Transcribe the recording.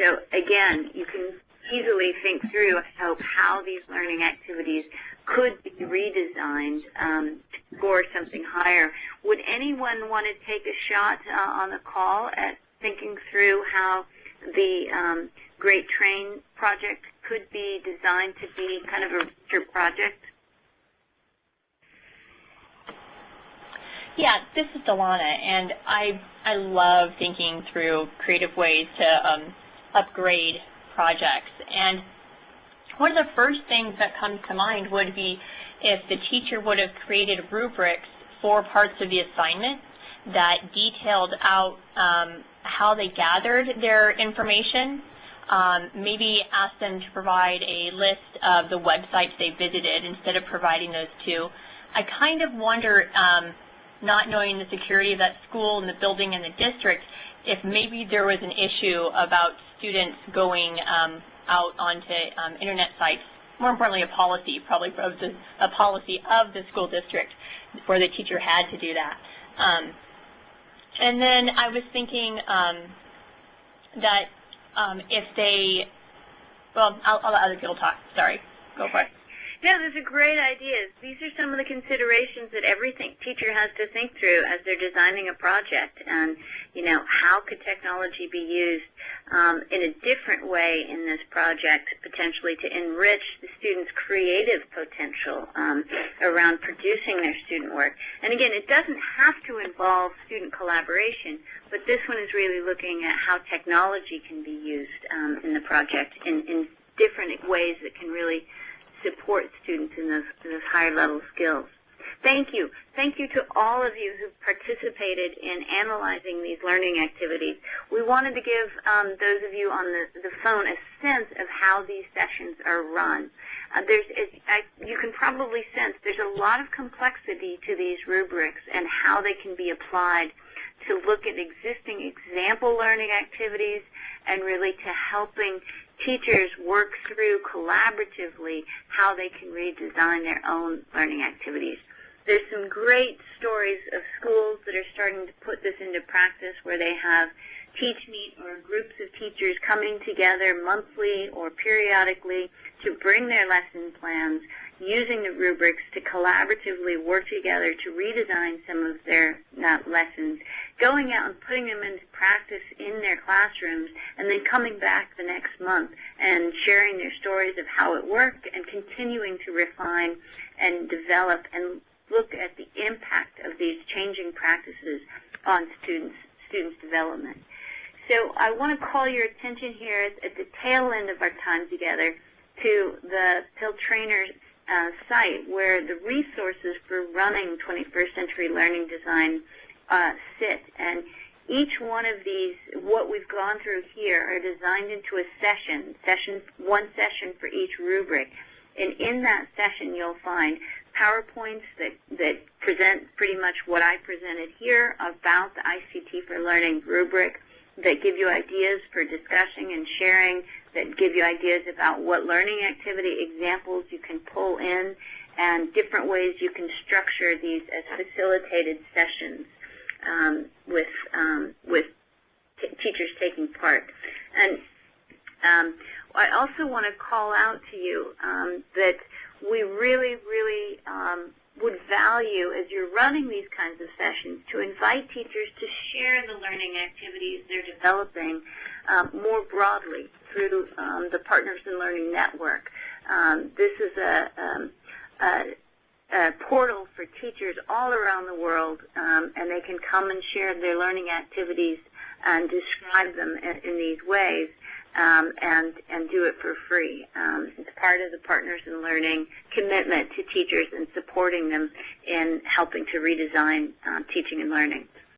So again, you can easily think through how these learning activities could be redesigned to score something higher. Would anyone want to take a shot on the call at thinking through how the Great Train project could be designed to be kind of a richer project? Yeah, this is Delana, and I love thinking through creative ways to upgrade projects. And one of the first things that comes to mind would be if the teacher would have created rubrics for parts of the assignment that detailed out how they gathered their information. Maybe ask them to provide a list of the websites they visited instead of providing those two. I kind of wonder, not knowing the security of that school and the building and the district, if maybe there was an issue about students going out onto internet sites, more importantly a policy, probably a policy of the school district where the teacher had to do that. And then I was thinking that if they, well, I'll let other people talk. Sorry, go for it. Yeah, those are great ideas. These are some of the considerations that every teacher has to think through as they're designing a project. And, you know, how could technology be used in a different way in this project, potentially to enrich the students' creative potential around producing their student work. And again, it doesn't have to involve student collaboration, but this one is really looking at how technology can be used in the project in different ways that can really support students in those higher level skills. Thank you. Thank you to all of you who participated in analyzing these learning activities. We wanted to give those of you on the phone a sense of how these sessions are run. You can probably sense there's a lot of complexity to these rubrics and how they can be applied to look at existing example learning activities and really to helping teachers work through collaboratively how they can redesign their own learning activities. There's some great stories of schools that are starting to put this into practice where they have TeachMeet or groups of teachers coming together monthly or periodically to bring their lesson plans, using the rubrics to collaboratively work together to redesign some of their lessons, going out and putting them into practice in their classrooms, and then coming back the next month and sharing their stories of how it worked and continuing to refine and develop and look at the impact of these changing practices on students' development. So I want to call your attention here at the tail end of our time together to the Pill Trainers site where the resources for running 21st century learning design sit. And each one of these, what we've gone through here, are designed into a session, one session for each rubric. And in that session you'll find PowerPoints that present pretty much what I presented here about the ICT for Learning rubric, that give you ideas for discussing and sharing, that give you ideas about what learning activity examples you can pull in, and different ways you can structure these as facilitated sessions with teachers taking part. And I also want to call out to you that we really would value, as you're running these kinds of sessions, to invite teachers to share the learning activities they're developing more broadly through the Partners in Learning Network. This is a portal for teachers all around the world, and they can come and share their learning activities and describe them in these ways. And do it for free. It's part of the Partners in Learning commitment to teachers and supporting them in helping to redesign teaching and learning.